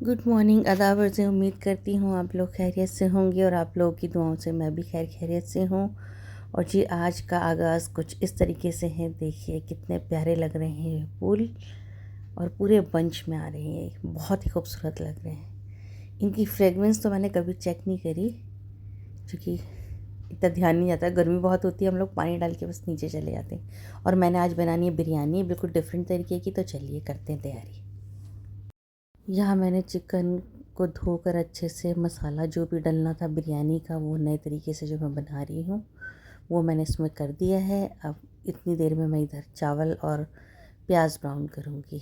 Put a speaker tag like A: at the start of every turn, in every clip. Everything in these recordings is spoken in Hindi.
A: गुड मॉर्निंग, आदाब अर्ज़ उम्मीद करती हूँ आप लोग खैरियत से होंगे और आप लोगों की दुआओं से मैं भी खैरियत से हूँ। और जी आज का आगाज़ कुछ इस तरीके से है। देखिए कितने प्यारे लग रहे हैं फूल और पूरे बंच में आ रहे हैं, बहुत ही खूबसूरत लग रहे हैं। इनकी फ्रेगरेंस तो मैंने कभी चेक नहीं करी क्योंकि इतना ध्यान नहीं जाता, गर्मी बहुत होती है, हम लोग पानी डाल के बस नीचे चले जाते हैं। और मैंने आज बनानी है बिरयानी, बिल्कुल डिफरेंट तरीके की, तो चलिए करते हैं तैयारी। यहाँ मैंने चिकन को धोकर अच्छे से मसाला जो भी डलना था बिरयानी का वो नए तरीके से जो मैं बना रही हूँ वो मैंने इसमें कर दिया है। अब इतनी देर में मैं इधर चावल और प्याज ब्राउन करूँगी,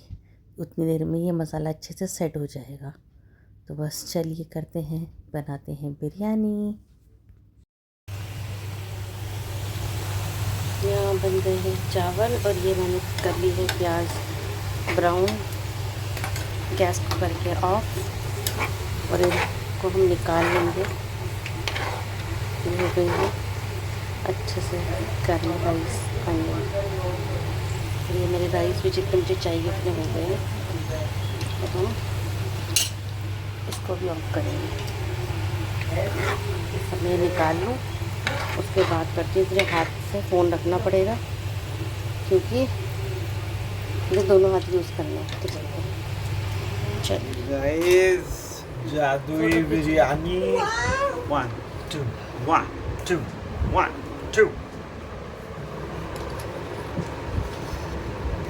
A: उतनी देर में ये मसाला अच्छे से सेट हो जाएगा। तो बस चलिए करते हैं, बनाते हैं बिरयानी। यहाँ बन गए हैं चावल और ये मैंने कर ली है प्याज ब्राउन। गैस को करके ऑफ और इनको हम निकाल लेंगे। ये हो गई है अच्छे से करना राइस फाइनल। ये मेरे राइस भी जितने मुझे चाहिए उतने हो गए हैं। अब हम इसको भी ऑफ करेंगे। अब मैं निकाल लूँ, उसके बाद करती हूँ। मुझे हाथ से फ़ोन रखना पड़ेगा क्योंकि मुझे दोनों हाथ यूज़ करना है। तो
B: गाइस जादुई बिरयानी 1 2 1 2 1 2।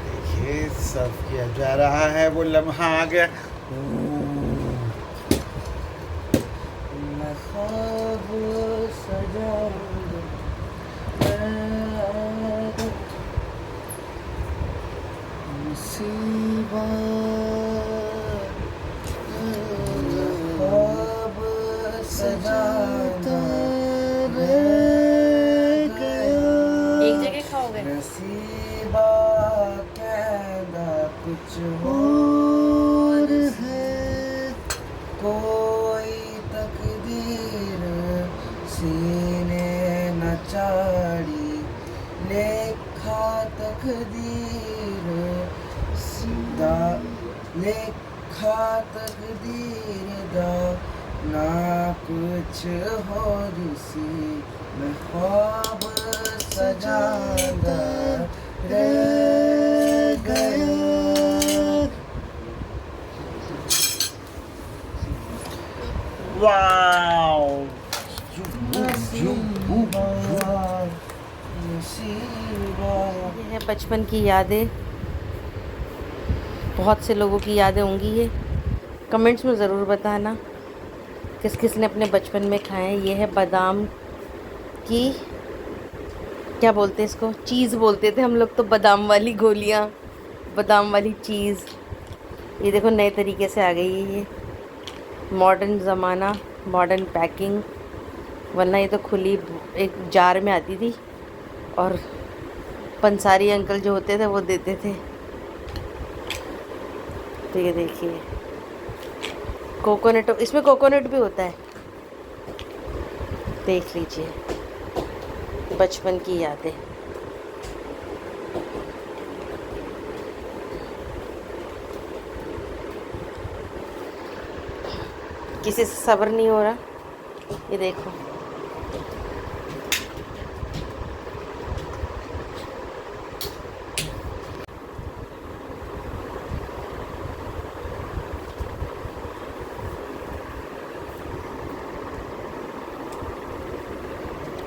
B: देखिए सर्व किया जा रहा है, वो लम्हा आ गया। मैं ख्वाब सजाऊंगा, मुसीबत सजाता रह गया।
A: एक जगह खाओगे?
B: नसीबा कहना कुछ और है, कोई तकदीर सीने न चाड़ी, लेखा तकदीर दा, लेखा तकदीर दा ना कुछ और सी, मैं ख्वाब सजाता रह गया। वाओ,
A: ये है बचपन की यादें। बहुत से लोगों की यादें होंगी ये, कमेंट्स में ज़रूर बताना किस किस ने अपने बचपन में खाए हैं। ये है बादाम की, क्या बोलते हैं इसको, चीज़ बोलते थे हम लोग तो, बादाम वाली गोलियाँ, बादाम वाली चीज़। ये देखो नए तरीके से आ गई है ये, मॉडर्न ज़माना, मॉडर्न पैकिंग। वरना ये तो खुली एक जार में आती थी और पंसारी अंकल जो होते थे वो देते थे। तो ये देखिए कोकोनट, इसमें कोकोनट भी होता है, देख लीजिए। बचपन की यादें। किसी से सब्र नहीं हो रहा, ये देखो।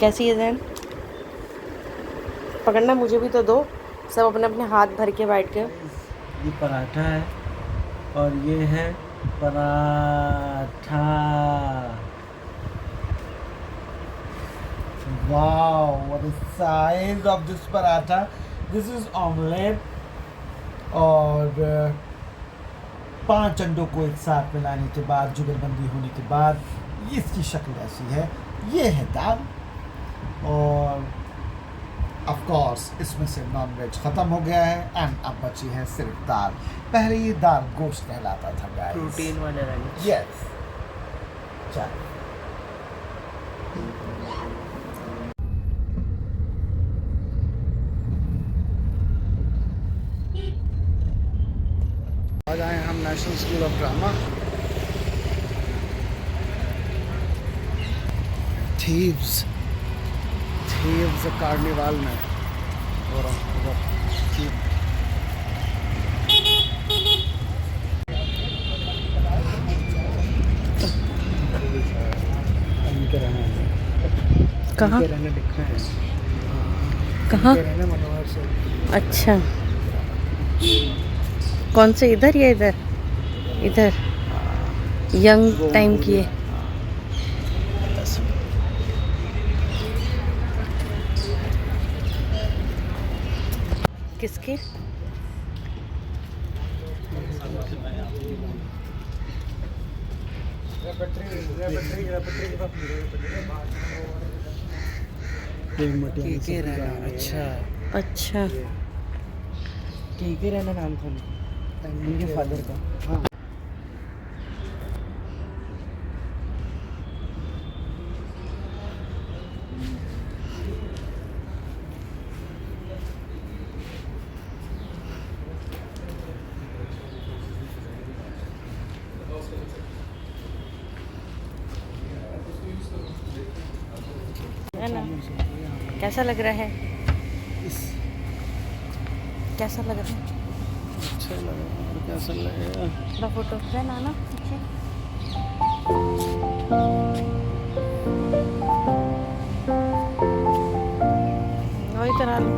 A: कैसी है जैन? पकड़ना मुझे भी तो दो, सब अपने अपने हाथ भर के बैठ के।
B: ये पराठा है और ये है paratha. Wow, what is the size of this paratha? This is omelette। और 5 अंडों को एक साथ मिलाने के बाद, जुगलबंदी होने के बाद इसकी शक्ल ऐसी है। ये है दाल और ऑफ कोर्स इसमें से नॉन वेज ख़त्म हो गया है एंड अब बची है सिर्फ दाल। पहले ये दाल गोश्त कहलाता था गाइस,
C: प्रोटीन वाले राइस।
B: यस। चलो आज आए हम national school of drama thieves carnival में हो रहा हूँ उधर। इनके रहना है,
A: कहाँ
B: इनके रहना लिखा है,
A: कहाँ?
B: इनके रहना मनोहर से।
A: अच्छा, कौन से, इधर या इधर? इधर यंग टाइम की है। किसके?
B: के रहना, अच्छा
A: अच्छा,
B: के रहना नाम था उनके फादर का। हाँ
A: है ना? कैसा लग रहा है? कैसा लग रहा है?
B: अच्छा लगा, और कैसा लगेगा?
A: थोड़ा फोटो है ना पीछे। वही करा लो।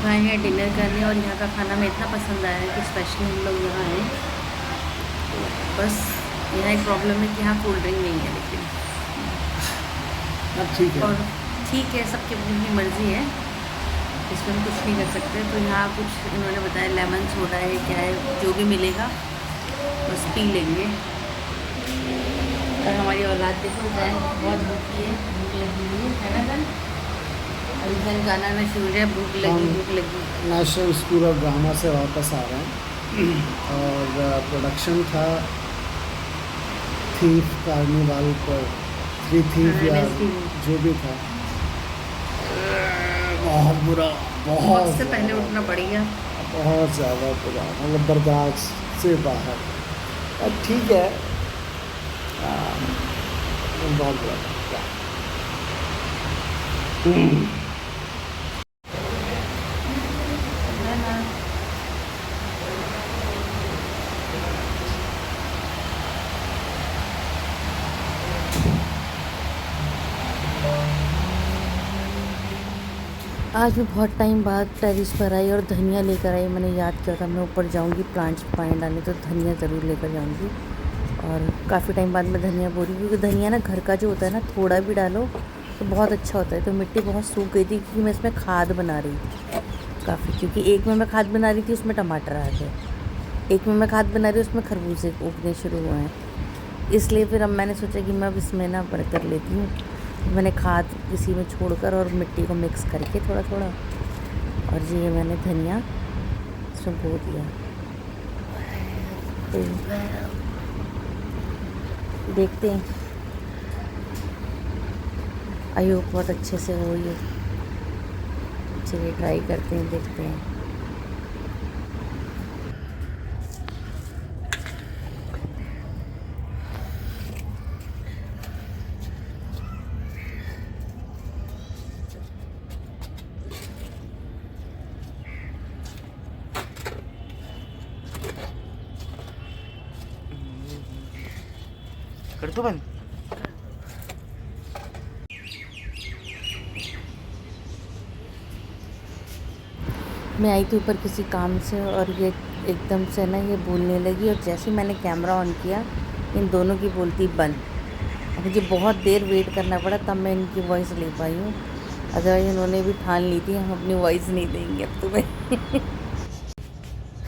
A: आए हैं डिनर करने और यहाँ का खाना हमें इतना पसंद आया है कि स्पेशली हम लोग यहाँ आए। तो बस यहाँ एक प्रॉब्लम है कि यहाँ कोल्ड ड्रिंक नहीं है, लेकिन
B: ठीक है,
A: और ठीक है, सबकी अपनी अपनी मर्ज़ी है, इसमें हम कुछ नहीं कर सकते। तो यहाँ कुछ इन्होंने बताया लेमन सोडा है, क्या है, जो भी मिलेगा बस पी लेंगे। और हमारी औलाद देखो जाए बहुत भूखी है, भूख लगी हुई है ना गन? अभी गन गाना ना शुरू है, भूख लगी।
B: नेशनल स्कूल ऑफ ड्रामा से वापस आ रहे हैं और प्रोडक्शन था थीफ कार्निवाल पर, थ्री थीफ या जो भी था। बहुत बुरा, बहुत
A: से पहले उठना पड़ेगा,
B: बहुत ज़्यादा बुरा, मतलब बर्दाश्त से बाहर। अब ठीक है, बहुत बुरा।
A: आज मैं बहुत टाइम बाद टेरिस पर आई और धनिया लेकर आई। मैंने याद किया था मैं ऊपर जाऊंगी प्लांट्स में पानी डालने, तो धनिया ज़रूर लेकर जाऊंगी। और काफ़ी टाइम बाद मैं धनिया बो रही हूँ, क्योंकि धनिया ना घर का जो होता है ना, थोड़ा भी डालो तो बहुत अच्छा होता है। तो मिट्टी बहुत सूख गई थी क्योंकि मैं इसमें खाद बना रही थी काफ़ी, क्योंकि एक में मैं खाद बना रही थी उसमें टमाटर आ गए, एक में मैं खाद बना रही हूँ उसमें खरबूजे उगने शुरू हुए हैं। इसलिए फिर अब मैंने सोचा कि मैं अब इसमें ना बढ़ कर लेती हूँ। मैंने खाद किसी में छोड़कर और मिट्टी को मिक्स करके थोड़ा थोड़ा, और ये मैंने धनिया इसमें बो दिया। तो देखते हैं आई होप बहुत अच्छे से हो ये। चलिए ट्राई करते हैं, देखते हैं।
B: कर दो बंद।
A: मैं आई थी ऊपर किसी काम से और ये एकदम से ना ये बोलने लगी, और जैसे ही मैंने कैमरा ऑन किया इन दोनों की बोलती बंद। मुझे बहुत देर वेट करना पड़ा तब मैं इनकी वॉइस ले पाई हूँ, अदरवाइज इन्होंने भी ठान ली थी हम अपनी वॉइस नहीं देंगे अब तुम्हें।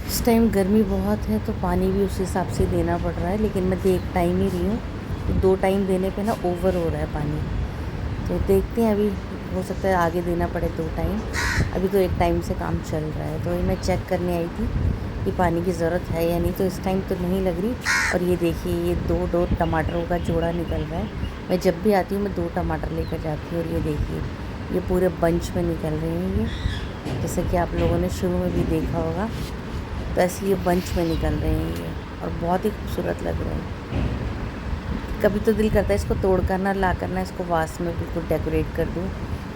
A: इस टाइम गर्मी बहुत है तो पानी भी उस हिसाब से देना पड़ रहा है, लेकिन मैं देख टाइम ही रही हूँ तो 2 टाइम देने पे ना ओवर हो रहा है पानी। तो देखते हैं, अभी हो सकता है आगे देना पड़े 2 टाइम, अभी तो 1 टाइम से काम चल रहा है। तो मैं चेक करने आई थी कि पानी की ज़रूरत है या नहीं, तो इस टाइम तो नहीं लग रही। और ये देखिए ये 2 टमाटरों का जोड़ा निकल रहा है। मैं जब भी आती हूँ मैं 2 टमाटर लेकर जाती हूँ, और ये देखिए ये पूरे बंच में निकल रहे हैं ये, जैसे कि आप लोगों ने शुरू में भी देखा होगा। तो ऐसे ये बंच में निकल रहे हैं ये, और बहुत ही खूबसूरत लग रहे हैं। कभी तो दिल करता है इसको तोड़ कर ना ला करना इसको वास में बिल्कुल डेकोरेट कर दूँ,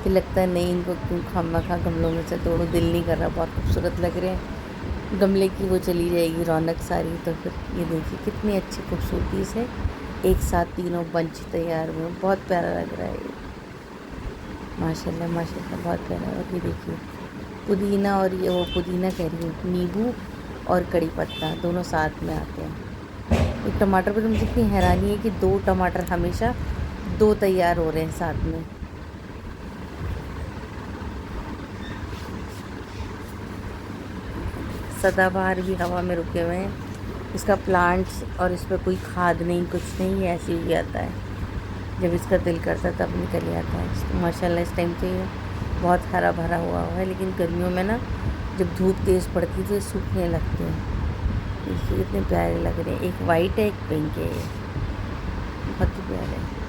A: फिर लगता है नहीं इनको क्यों खामखा गमलों में से तोड़ो, दिल नहीं कर रहा, बहुत खूबसूरत लग रहे हैं। गमले की वो चली जाएगी रौनक सारी। तो फिर ये देखिए कितनी अच्छी खूबसूरती से एक साथ तीनों बंच तैयार हुए, बहुत प्यारा लग रहा है ये, माशाल्लाह माशाल्लाह बहुत प्यारा। और ये देखिए पुदीना, और ये वो पुदीना कह रही हूँ, नींबू और कड़ी पत्ता दोनों साथ में आते हैं। एक टमाटर पर तो मुझे इतनी हैरानी है कि 2 टमाटर हमेशा 2 तैयार हो रहे हैं साथ में। सदाबहार भी हवा में रुके हुए हैं, इसका प्लांट्स, और इस पर कोई खाद नहीं कुछ नहीं, ये ऐसे ही आता है, जब इसका दिल करता है तब निकल आता है। तो माशाल्लाह इस टाइम तो ये बहुत हरा भरा हुआ है, लेकिन गर्मियों में ना जब धूप तेज़ पड़ती है तो ये सूखने लगते हैं। देखिए कितने प्यारे लग रहे हैं, एक वाइट है एक पिंक है, ये बहुत ही प्यारे हैं।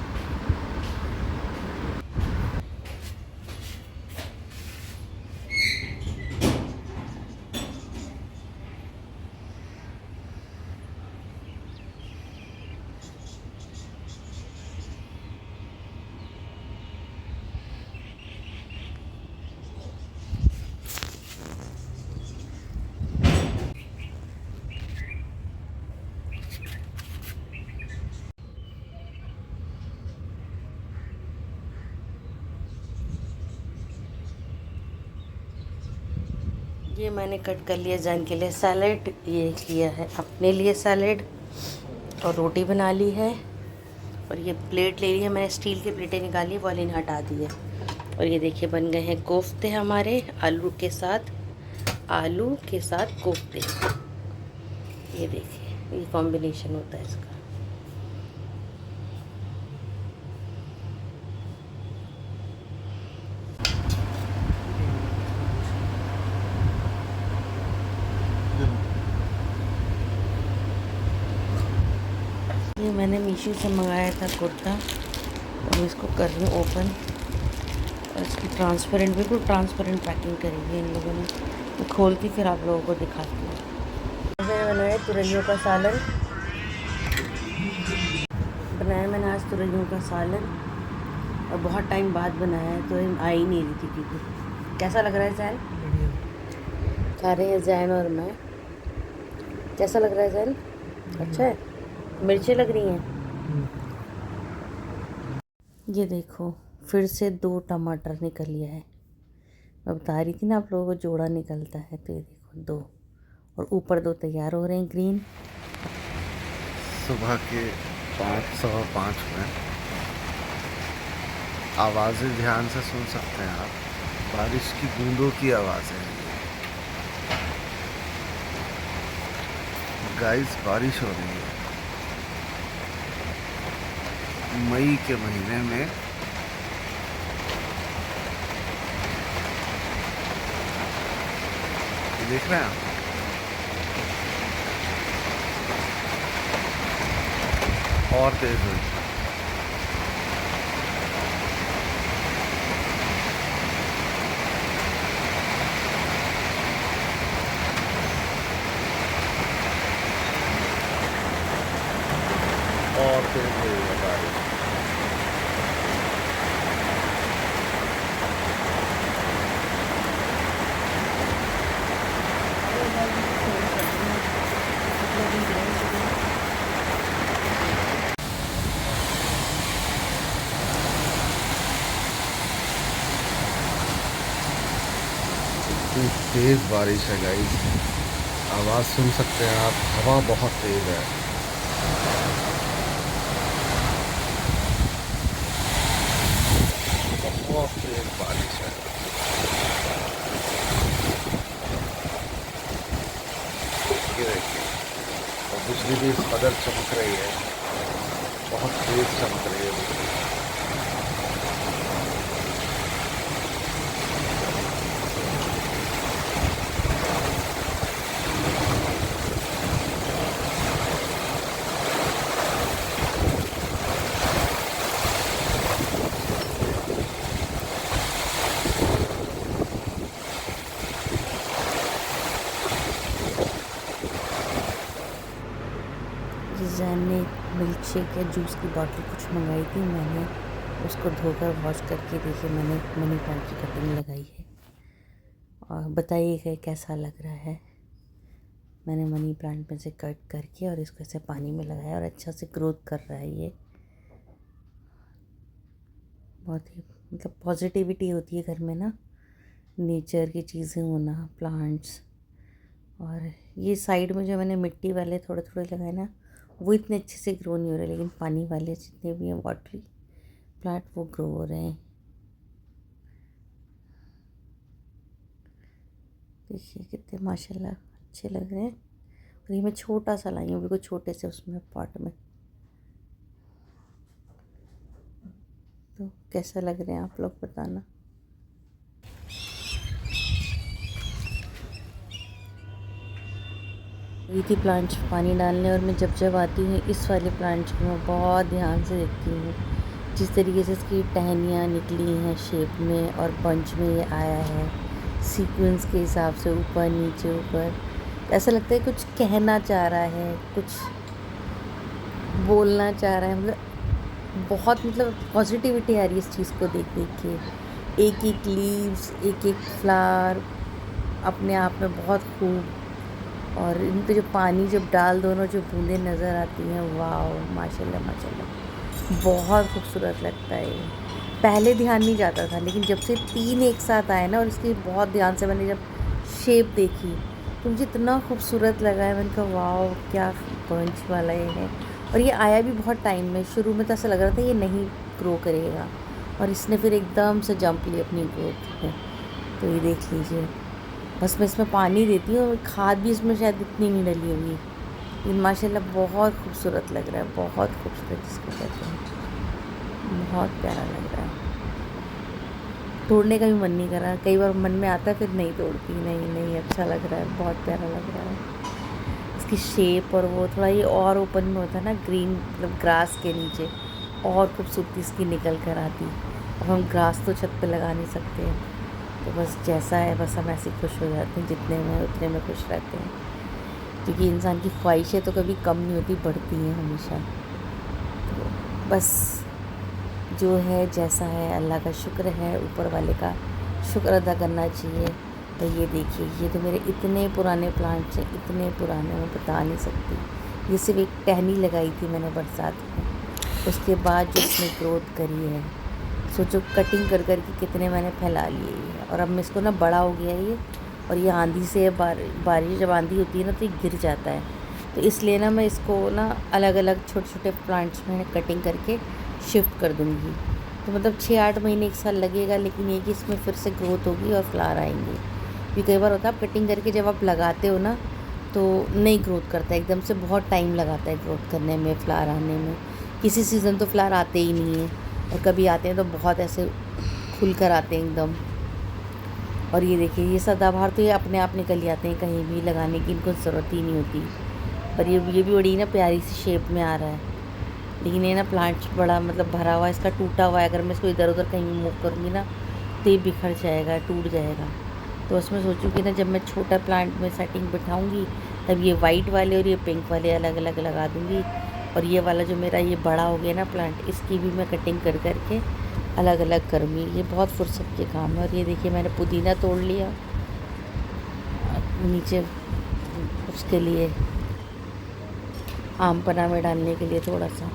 A: ये मैंने कट कर लिया जैन के लिए सैलेड, ये लिया है अपने लिए सैलेड, और रोटी बना ली है, और ये प्लेट ले ली है मैंने, स्टील की प्लेटें निकाली वॉलीन हटा दी है। और ये देखिए बन गए हैं कोफ्ते हमारे आलू के साथ, आलू के साथ कोफ्ते। ये देखिए ये कॉम्बिनेशन होता है इसका। ये मैंने मीशो से मंगाया था कुर्ता, और इसको कर रही हूँ ओपन, और इसकी ट्रांसपेरेंट, बिल्कुल ट्रांसपेरेंट पैकिंग करी है इन लोगों ने। मैं खोलती फिर आप लोगों को दिखाती हूँ। मैंने बनाया तुरइयों का सालन, बनाया मैंने आज तुरइयों का सालन, और बहुत टाइम बाद बनाया है तो आ ही नहीं रही थी क्योंकि। कैसा लग रहा है जैन? खा रहे हैं जैन और मैं। कैसा लग रहा है जैन? अच्छा है? मिर्चें लग रही हैं। ये देखो फिर से 2 टमाटर निकल लिया है। मैं बता रही थी ना आप लोगों को जोड़ा निकलता है, तो ये देखो 2, और ऊपर 2 तैयार हो रहे हैं ग्रीन।
C: सुबह के 5:15 में आवाज़ें ध्यान से सुन सकते हैं आप, बारिश की बूंदों की आवाज़ें हैं। गाइस बारिश हो रही है मई के महीने में। ये देख रहे हैं आप, और तेज हुई। कितनी तेज़ बारिश है गाइस, आवाज़ सुन सकते हैं आप, हवा बहुत तेज़ है। बहुत तेज़ बारिश है। ये देखिए, और बिजली भी इस कदर चमक रही है, बहुत तेज़ चमक रही है बिजली।
A: जैन ने मिल्क शेक या जूस की बॉटल कुछ मंगाई थी, मैंने उसको धोकर वॉश करके देखिए मैंने मनी प्लांट की कटिंग लगाई है और बताइएगा कैसा लग रहा है। मैंने मनी प्लांट में से कट करके और इसको ऐसे पानी में लगाया और अच्छा से ग्रोथ कर रहा है ये। बहुत ही मतलब पॉजिटिविटी होती है घर में ना, नेचर की चीज़ें होना, प्लांट्स। और ये साइड में जो मैंने मिट्टी वाले थोड़े थोड़े लगाए ना, वो इतने अच्छे से ग्रो नहीं हो रहे, लेकिन पानी वाले जितने भी हैं वाटरी प्लांट वो ग्रो हो रहे हैं। देखिए कितने माशाल्लाह अच्छे लग रहे हैं। और ये मैं छोटा सा लाई हूँ बिल्कुल छोटे से उसमें पॉट में। तो कैसा लग रहे हैं आप लोग बताना। ये थी प्लांट्स पानी डालने, और मैं जब जब आती हूँ इस वाले प्लांट्स को मैं बहुत ध्यान से देखती हूँ, जिस तरीके से इसकी टहनियाँ निकली हैं शेप में और बंच में ये आया है सीक्वेंस के हिसाब से, ऊपर नीचे ऊपर, ऐसा लगता है कुछ कहना चाह रहा है, कुछ बोलना चाह रहा है। मतलब बहुत मतलब पॉजिटिविटी आ रही है इस चीज़ को देख देख के। एक एक लीव्स, एक एक फ्लावर अपने आप में बहुत खूब, और इन पे जो पानी जब डाल दो ना, जो बूंदें नज़र आती हैं, वाह माशाल्लाह माशाल्लाह, बहुत खूबसूरत लगता है ये। पहले ध्यान नहीं जाता था, लेकिन जब से 3 एक साथ आए ना और इसकी बहुत ध्यान से मैंने जब शेप देखी तो मुझे इतना खूबसूरत लगा है। मैंने कहा वाह क्या बंच वाला ये है। और ये आया भी बहुत टाइम में, शुरू में तो ऐसा लग रहा था ये नहीं ग्रो करेगा, और इसने फिर एकदम से जंप ली अपनी ग्रोथ में। तो ये देख लीजिए, बस मैं इसमें पानी देती हूँ, खाद भी इसमें शायद इतनी नहीं डली हुई, लेकिन माशाल्लाह बहुत खूबसूरत लग रहा है, बहुत खूबसूरत जिसको कहते हैं, बहुत प्यारा लग रहा है। तोड़ने का भी मन नहीं कर रहा, कई बार मन में आता है फिर नहीं तोड़ती, नहीं नहीं अच्छा लग रहा है, बहुत प्यारा लग रहा है। इसकी शेप और वो थोड़ा ये और ओपन में होता है ना, ग्रीन मतलब ग्रास के नीचे, और खूबसूरती इसकी निकल कर आती। अब हम ग्रास तो छत पे लगा नहीं सकते हैं, तो बस जैसा है बस हम ऐसे खुश हो जाते हैं, जितने में उतने में खुश रहते हैं, क्योंकि इंसान की ख्वाहिशें तो कभी कम नहीं होती, बढ़ती हैं हमेशा। तो बस जो है जैसा है, अल्लाह का शुक्र है, ऊपर वाले का शुक्र अदा करना चाहिए। तो ये देखिए, ये तो मेरे इतने पुराने प्लांट्स हैं, इतने पुराने मैं बता नहीं सकती। ये सिर्फ एक टहनी लगाई थी मैंने बरसात में, उसके बाद जो इसने ग्रोथ करी है, सोचो कटिंग कर कर के कितने मैंने फैला लिए हैं। और अब मैं इसको ना बड़ा हो गया ये, और ये आंधी से बारिश जब आंधी होती है ना तो ये गिर जाता है, तो इसलिए ना मैं इसको ना अलग अलग छोटे छोटे प्लांट्स में कटिंग करके शिफ्ट कर दूँगी। तो मतलब 6-8 महीने 1 साल लगेगा, लेकिन ये कि इसमें फिर से ग्रोथ होगी और फ्लावर आएंगे। भी कई बार होता है आप कटिंग करके जब आप लगाते हो ना तो नहीं ग्रोथ करता है, एकदम से बहुत टाइम लगाता है ग्रोथ करने में, फ्लावर आने में। किसी सीज़न तो फ्लावर आते ही नहीं हैं, और कभी आते हैं तो बहुत ऐसे खुल कर आते हैं एकदम। और ये देखिए, ये सदाबहार तो ये अपने आप निकल जाते हैं, कहीं भी लगाने की इनको ज़रूरत ही नहीं होती। पर ये भी बड़ी ना प्यारी सी शेप में आ रहा है, लेकिन ये ना प्लांट बड़ा मतलब भरा हुआ है, इसका टूटा हुआ है। अगर मैं इसको इधर उधर कहीं मूव करूँगी ना तो ये बिखर जाएगा, टूट जाएगा। तो उसमें सोचूँ कि ना जब मैं छोटा प्लांट में सेटिंग बिठाऊँगी तब ये वाइट वाले और ये पिंक वाले अलग अलग लगा दूँगी, और ये वाला जो मेरा ये बड़ा हो गया ना प्लांट, इसकी भी मैं कटिंग कर करके अलग अलग करूँगी। ये बहुत फुर्सत के काम है। और ये देखिए मैंने पुदीना तोड़ लिया नीचे, उसके लिए आम पन्ना में डालने के लिए थोड़ा सा।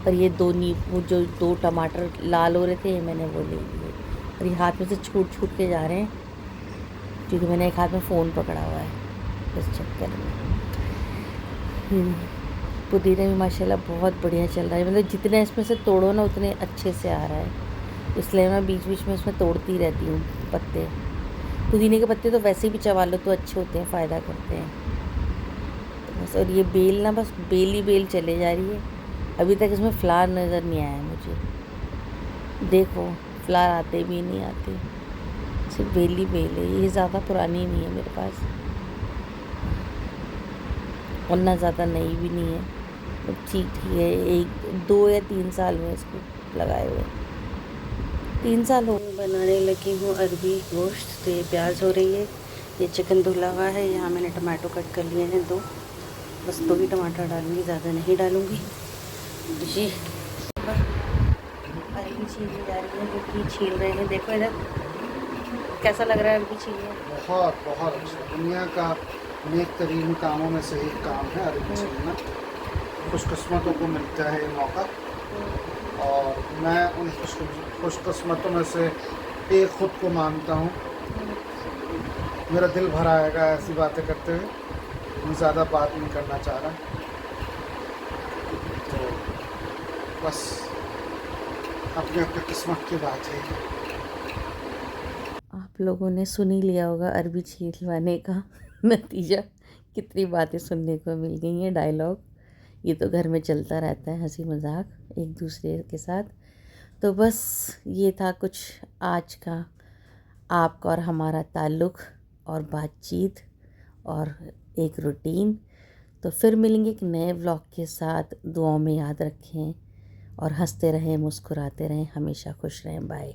A: और ये वो जो 2 टमाटर लाल हो रहे थे, मैंने वो ले लिए, और ये हाथ में से छूट छूट के जा रहे हैं, क्योंकि मैंने एक हाथ में फ़ोन पकड़ा हुआ है इस चक्कर में। पुदीना भी माशाल्लाह बहुत बढ़िया चल रहा है, मतलब जितने इसमें से तोड़ो ना उतने अच्छे से आ रहा है, इसलिए मैं बीच बीच में इसमें तोड़ती रहती हूँ पत्ते। पुदीने के पत्ते तो वैसे भी चबा लो तो अच्छे होते हैं, फ़ायदा करते हैं। तो बस, और ये बेल ना बस बेल ही बेल चले जा रही है। अभी तक इसमें फ्लावर नज़र नहीं आया मुझे, देखो फ्लावर आते भी नहीं आते, सिर्फ बेल ही बेल है। ये ज़्यादा पुरानी नहीं है मेरे पास और ना ज़्यादा नई भी नहीं है, तो ठीक ठीक है। 2 या 3 साल में इसको लगाए हुए, 3 साल हो। बनाने लगी हूँ अरबी गोश्त। तो ये प्याज हो रही है, ये चिकन धुला हुआ है, यहाँ मैंने टमाटो कट कर लिए हैं 2, बस 2 ही टमाटर डालूँगी, ज़्यादा नहीं डालूँगी जी। अरबी छीली जा रही है, जो कि छील रहे हैं। देखो इधर कैसा लग रहा है अरबी छीलने।
B: बहुत बहुत अच्छा, दुनिया का नेक तरीन कामों में से एक काम है अरबी छीलना। खुशकिस्मतों को मिलता है ये मौका, और मैं उन खुशकिस्मतों में से एक खुद को मानता हूँ। मेरा दिल भर आएगा ऐसी बातें करते हुए, मैं ज़्यादा बात नहीं करना चाह रहा, तो बस अपने अपने किस्मत की बात है।
A: आप लोगों ने सुन ही लिया होगा अरबी छीलवाने का नतीजा, कितनी बातें सुनने को मिल गई हैं, डायलॉग। ये तो घर में चलता रहता है, हंसी मजाक एक दूसरे के साथ। तो बस ये था कुछ आज का आपका और हमारा ताल्लुक़ और बातचीत और एक रूटीन। तो फिर मिलेंगे एक नए व्लॉग के साथ। दुआओं में याद रखें और हंसते रहें, मुस्कुराते रहें, हमेशा खुश रहें। बाय।